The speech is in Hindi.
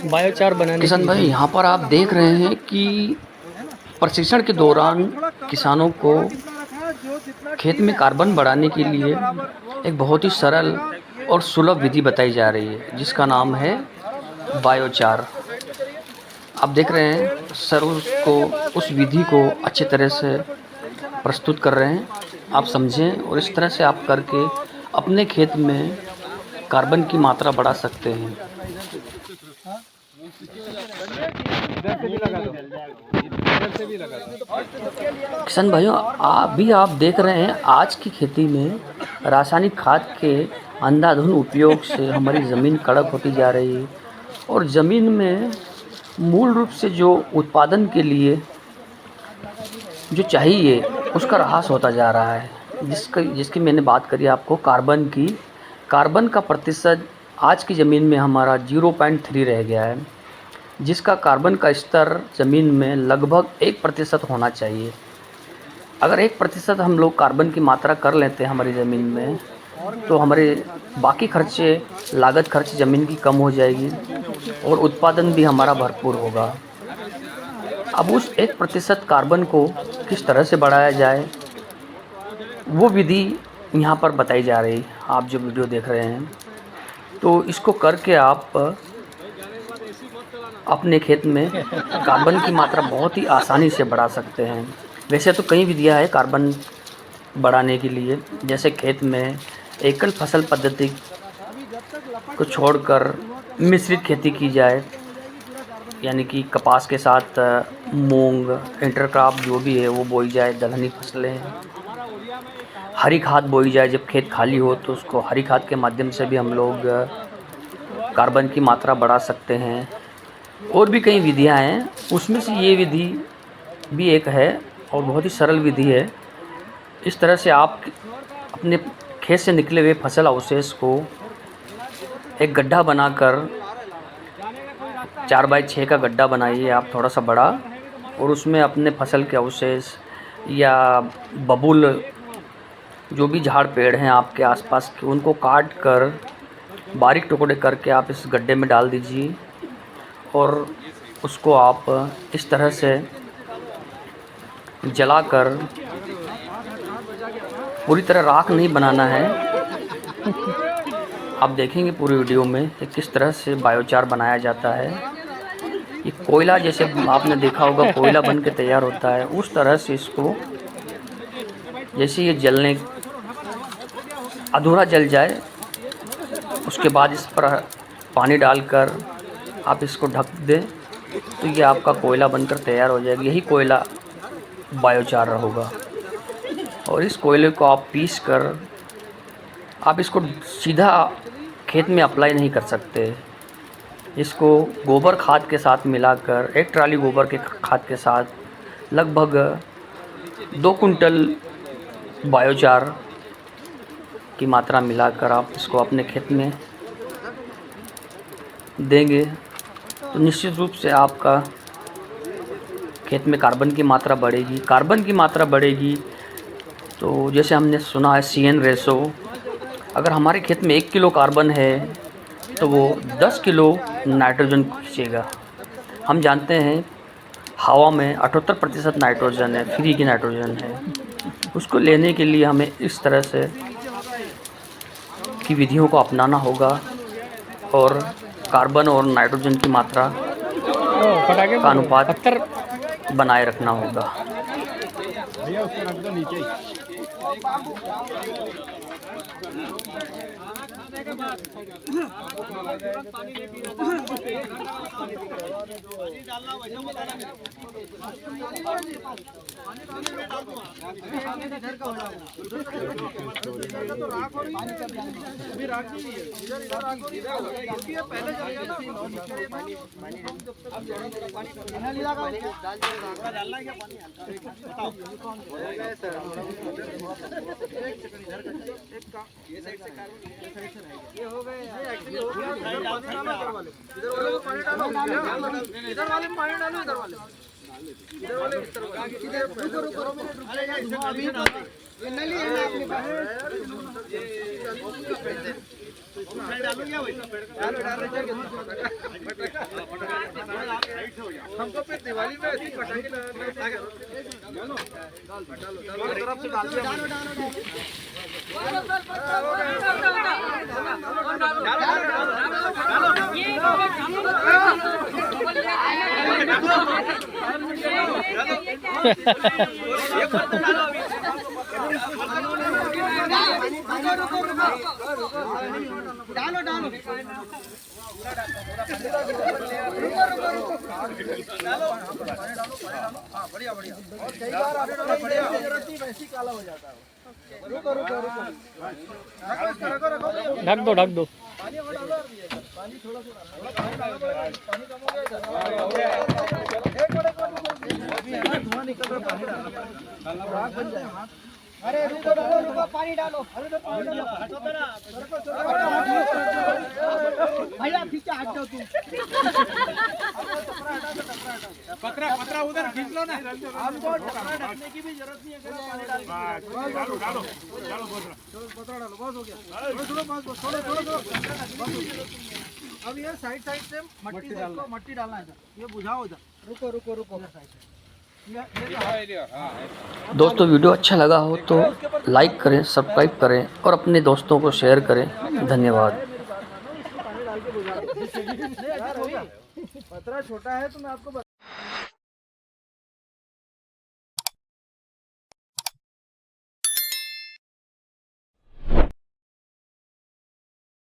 बायोचार बनाने। किशन भाई, यहाँ पर आप देख रहे हैं कि प्रशिक्षण के दौरान किसानों को खेत में कार्बन बढ़ाने के लिए एक बहुत ही सरल और सुलभ विधि बताई जा रही है, जिसका नाम है बायोचार। आप देख रहे हैं सर उसको, उस विधि को अच्छी तरह से प्रस्तुत कर रहे हैं। आप समझें और इस तरह से आप करके अपने खेत में कार्बन की मात्रा बढ़ा सकते हैं। किसान भाइयों, आप देख रहे हैं आज की खेती में रासायनिक खाद के अंधाधुंध उपयोग से हमारी ज़मीन कड़क होती जा रही है और ज़मीन में मूल रूप से जो उत्पादन के लिए जो चाहिए उसका ह्रास होता जा रहा है। जिसकी मैंने बात करी आपको कार्बन की। कार्बन का प्रतिशत आज की ज़मीन में हमारा 0.3 रह गया है, जिसका कार्बन का स्तर ज़मीन में लगभग 1% होना चाहिए। अगर 1% हम लोग कार्बन की मात्रा कर लेते हैं हमारी ज़मीन में, तो हमारे बाकी खर्चे, लागत खर्च ज़मीन की कम हो जाएगी और उत्पादन भी हमारा भरपूर होगा। अब उस 1% कार्बन को किस तरह से बढ़ाया जाए, वो विधि यहाँ पर बताई जा रही है। आप जो वीडियो देख रहे हैं, तो इसको करके आप अपने खेत में कार्बन की मात्रा बहुत ही आसानी से बढ़ा सकते हैं। वैसे तो कई विधियाँ हैं कार्बन बढ़ाने के लिए, जैसे खेत में एकल फसल पद्धति को छोड़कर मिश्रित खेती की जाए, यानी कि कपास के साथ मूंग, इंटरक्रॉप जो भी है वो बोई जाए, दलहनी फसलें। हरी खाद बोई जाए, जब खेत खाली हो तो उसको हरी खाद के माध्यम से भी हम लोग कार्बन की मात्रा बढ़ा सकते हैं। और भी कई विधियां हैं, उसमें से ये विधि भी एक है और बहुत ही सरल विधि है। इस तरह से आप अपने खेत से निकले हुए फसल अवशेष को एक गड्ढा बनाकर 4x6 का गड्ढा बनाइए आप, थोड़ा सा बड़ा, और उसमें अपने फसल के अवशेष या बबूल, जो भी झाड़ पेड़ हैं आपके आसपास के, उनको काट कर बारीक टुकड़े करके आप इस गड्ढे में डाल दीजिए और उसको आप इस तरह से जलाकर, पूरी तरह राख नहीं बनाना है। आप देखेंगे पूरी वीडियो में कि किस तरह से बायोचार बनाया जाता है। ये कोयला, जैसे आपने देखा होगा कोयला बन के तैयार होता है, उस तरह से इसको, जैसे ये जलने अधूरा जल जाए, उसके बाद इस पर पानी डालकर आप इसको ढक दें, तो ये आपका कोयला बनकर तैयार हो जाएगा। यही कोयला बायोचार होगा। और इस कोयले को आप पीस कर, आप इसको सीधा खेत में अप्लाई नहीं कर सकते। इसको गोबर खाद के साथ मिलाकर, एक ट्राली गोबर के खाद के साथ लगभग 2 कुंटल बायोचार की मात्रा मिलाकर आप इसको अपने खेत में देंगे, तो निश्चित रूप से आपका खेत में कार्बन की मात्रा बढ़ेगी। कार्बन की मात्रा बढ़ेगी तो जैसे हमने सुना है CN रेशो, अगर हमारे खेत में 1 किलो कार्बन है तो वो 10 किलो नाइट्रोजन खींचेगा। हम जानते हैं हवा में 78% नाइट्रोजन है, फ्री की नाइट्रोजन है। उसको लेने के लिए हमें इस तरह से की विधियों को अपनाना होगा और कार्बन और नाइट्रोजन की मात्रा का अनुपात बनाए रखना होगा। ये हो गए एक्चुअली हो गया। इधर वाले पानी डालो, इधर वाले में पानी डालो, इधर वाले ये नली है ना अपने पास। हमको फिर दिवाली में ऐसी पटाखे तरफ से डाल दिया। डालो डालो बढ़िया बढ़िया। कई बार आपको जरूरत नहीं वैसी काला हो जाता है। रुको रुको रुको रखो रखो रखो ढक दो पानी और डालो पानी थोड़ा सा पानी डालो पानी कम हो गया। एक मिनट धुआं निकल रहा पानी डालो आग बन जाए। अरे रुको रुको रुको पानी डालो। अरे तो पानी डालो भैया पीछे हट जाओ तुम। पतरा पतरा उधर खींच लो ना। आपको ढकने की भी जरूरत नहीं है। पानी डालो डालो डालो पतरा डालो बस हो गया। थोड़ा बस थोड़ा थोड़ा अब ये साइड साइड से मट्टी डालना है। ये बुझाओ इधर। रुको रुको रुको दोस्तों वीडियो अच्छा लगा हो तो लाइक करें, सब्सक्राइब करें और अपने दोस्तों को शेयर करें। धन्यवाद। पतरा छोटा है तो मैं आपको